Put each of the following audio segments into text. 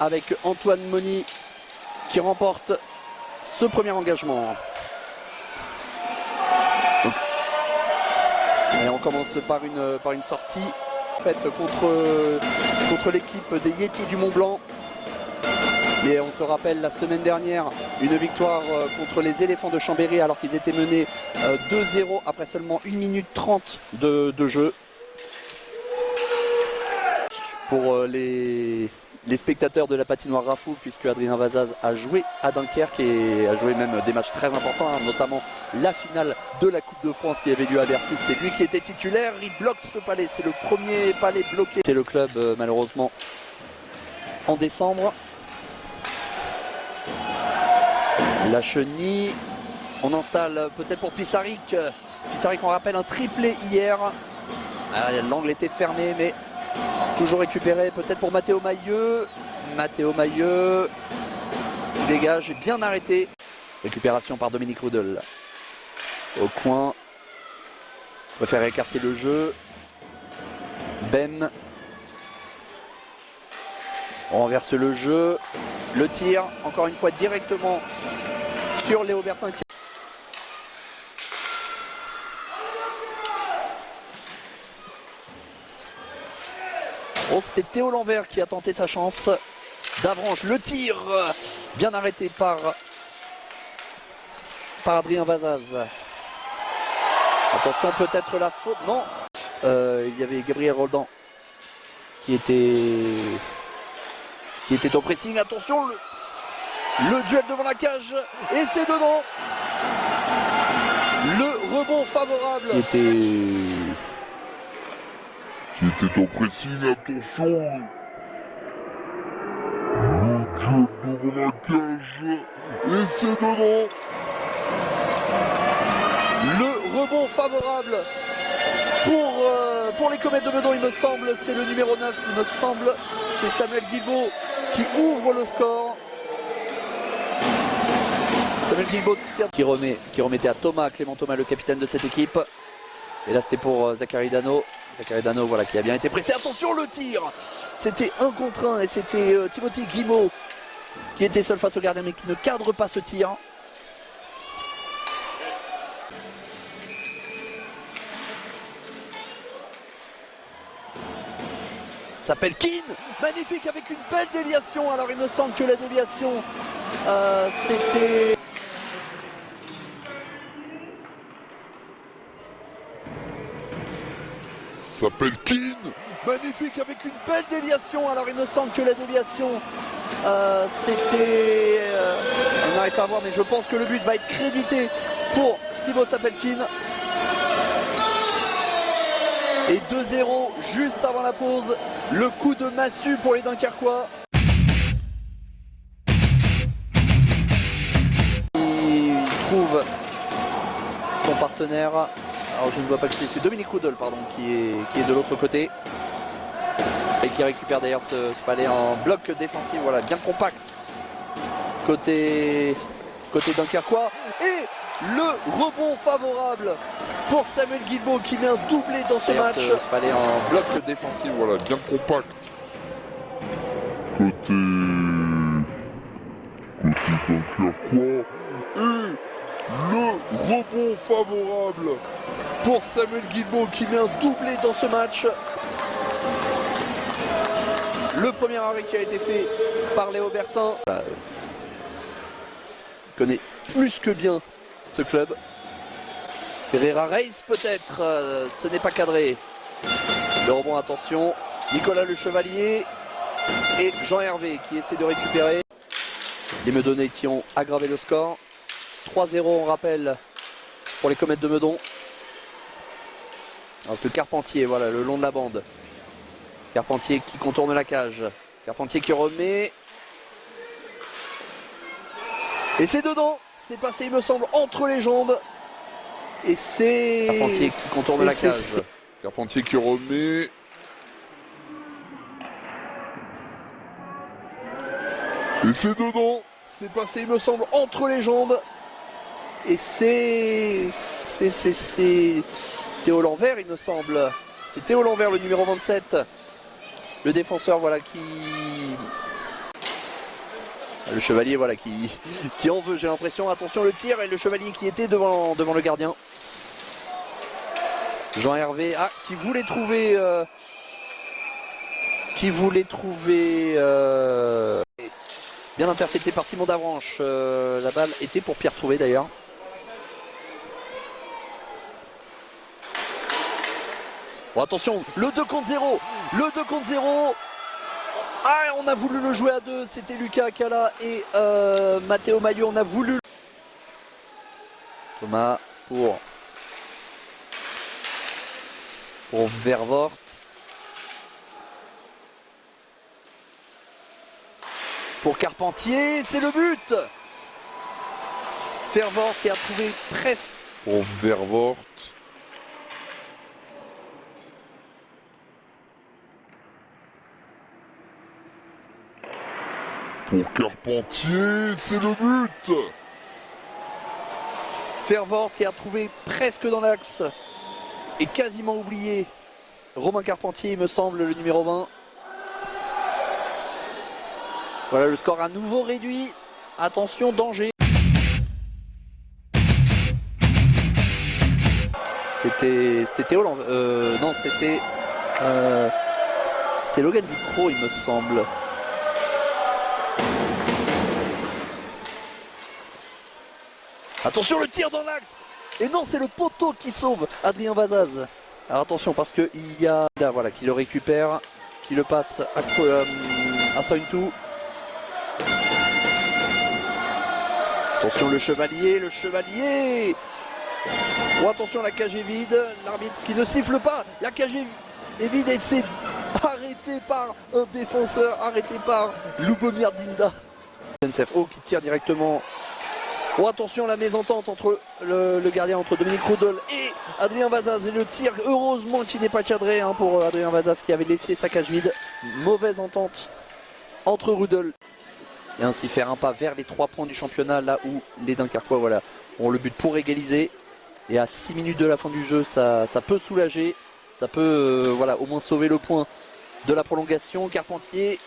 avec Antoine Moni qui remporte ce premier engagement. Et on commence par une sortie faite contre l'équipe des Yétis du Mont Blanc. Et on se rappelle la semaine dernière une victoire contre les Éléphants de Chambéry alors qu'ils étaient menés 2-0 après seulement 1 minute 30 de jeu. Pour les spectateurs de la patinoire Rafou, puisque Adrien Vazaz a joué à Dunkerque et a joué même des matchs très importants, notamment la finale de la Coupe de France qui avait lieu à Bercy. C'est lui qui était titulaire, il bloque ce palais, c'est le premier palais bloqué. C'est le club malheureusement en décembre. La chenille, on installe peut-être pour Pissaric. Pissaric, on rappelle un triplé hier. L'angle était fermé, mais toujours récupéré peut-être pour Mathéo Mailleux. Mathéo Mailleux dégage, bien arrêté. Récupération par Dominique Rudel. Au coin, préfère écarter le jeu. Ben. On renverse le jeu. Le tir, encore une fois directement sur Léo Bertin. Oh, c'était Théo Lanvert qui a tenté sa chance. Davranche, le tir, bien arrêté par Adrien Vazaz. Attention, peut-être la faute. Non, il y avait Gabriel Roldan qui était au pressing. Attention, le duel devant la cage et c'est dedans. Le rebond favorable. Qui était au pressing, attention. Le duel devant la cage et c'est dedans. Le rebond favorable pour les Comètes de Meudon, il me semble, c'est le numéro 9, il me semble, c'est Samuel Guilbault qui ouvre le score. Samuel Guilbault qui remettait à Thomas, Clément Thomas, le capitaine de cette équipe. Et là c'était pour Zachary Dano. Zachary Dano, voilà, qui a bien été pressé. Attention, le tir, c'était 1 contre 1 et c'était Timothy Guimau qui était seul face au gardien mais qui ne cadre pas ce tir. S'appelle Keane, magnifique avec une belle déviation. Alors il me semble que la déviation c'était... S'appelle Keane, magnifique avec une belle déviation. Alors il me semble que la déviation c'était... on n'arrive pas à voir, mais je pense que le but va être crédité pour Thibaut Sapelkin. Et 2-0 juste avant la pause, le coup de massue pour les Dunkerquois. Il trouve son partenaire, alors je ne vois pas qui c'est Dominique Rudel, pardon, qui est de l'autre côté. Et qui récupère d'ailleurs ce palais en bloc défensif, voilà, bien compact. Côté Dunkerquois. Et le rebond favorable pour Samuel Guilbault qui met un doublé dans ce match. Ce palais en bloc défensif, voilà, bien compact. Côté Dunkerquois. Et le rebond favorable pour Samuel Guilbault qui met un doublé dans ce match. Le premier arrêt qui a été fait par Léo Bertin. Il connaît plus que bien ce club. Ferreira Reis peut-être, ce n'est pas cadré. Le rebond, attention, Nicolas Le Chevalier et Jean Hervé qui essaient de récupérer. Les Meudonnais qui ont aggravé le score. 3-0 on rappelle pour les Comètes de Meudon. Alors que Carpentier, voilà, le long de la bande. Carpentier qui contourne la cage. Carpentier qui remet. Et c'est dedans. C'est passé, il me semble, entre les jambes. Et c'est... Carpentier qui contourne la cage. Carpentier qui remet. Et c'est dedans. C'est passé, il me semble, entre les jambes. Et c'est Théo Lanvert, il me semble. C'est Théo Lanvert, le numéro 27. Le défenseur, voilà, qui Le Chevalier voilà qui en veut, j'ai l'impression. Attention le tir et le Chevalier qui était devant le gardien. Jean-Hervé qui voulait trouver bien intercepté par Timon Davranche. La balle était pour Pierre Trouvé d'ailleurs. Bon, attention, le 2 contre 0. Le 2 contre 0. Ah, on a voulu le jouer à deux. C'était Lucas Akala et Matteo Maillot. On a voulu. Thomas pour Vervoort. Pour Carpentier, c'est le but. Vervoort qui a trouvé presque. Pour Vervoort. Pour Carpentier, c'est le but. Vervoort qui a trouvé presque dans l'axe et quasiment oublié Romain Carpentier, il me semble, le numéro 20. Voilà, le score à nouveau réduit. Attention, danger. C'était Théo non, c'était Logan Ducrot, il me semble. Attention, le tir dans l'axe. Et non, c'est le poteau qui sauve Adrien Vazaz. Alors attention, parce qu'il y a voilà, qui le récupère, qui le passe à Sointou. Attention le Chevalier. Oh, attention, la cage est vide, l'arbitre qui ne siffle pas, la cage est vide et c'est arrêté par un défenseur, arrêté par Lubomir Dinda. SNCF qui tire directement. Oh, attention, la mésentente entre le gardien, entre Dominique Rudel et Adrien Vazaz. Et le tir, heureusement qu'il n'est pas cadré pour Adrien Vazaz qui avait laissé sa cage vide. Mauvaise entente entre Rudel. Et ainsi faire un pas vers les 3 points du championnat, là où les Dunkerquois voilà, ont le but pour égaliser. Et à 6 minutes de la fin du jeu, ça peut soulager. Ça peut voilà, au moins sauver le point de la prolongation. Carpentier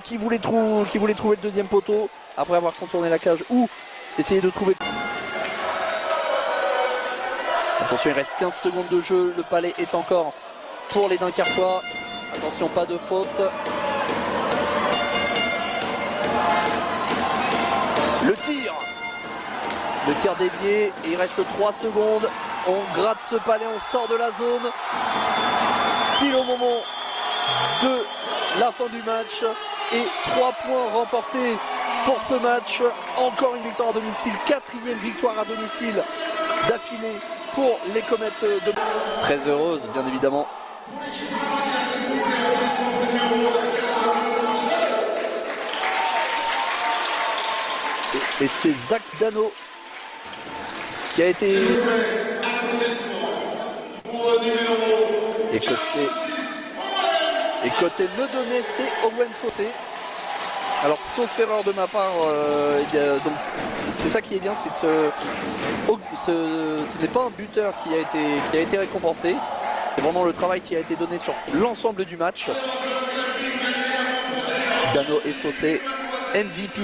qui voulait trouver le deuxième poteau après avoir contourné la cage ou essayer de trouver. Attention, il reste 15 secondes de jeu, le palais est encore pour les Dunkerquois. Attention, pas de faute. Le tir dévié, et il reste 3 secondes. On gratte ce palais, on sort de la zone. Pile au moment de la fin du match. Et 3 points remportés pour ce match. Encore une victoire à domicile, 4e victoire à domicile d'affilée pour les Comètes de... Très heureuse, bien évidemment. Et c'est Zach Dano qui a été... Et côté Meudonnet, c'est Owen Fossé. Alors, sauf erreur de ma part, donc c'est ça qui est bien, c'est que ce n'est pas un buteur qui a été récompensé. C'est vraiment le travail qui a été donné sur l'ensemble du match. Dano et Fossé, MVP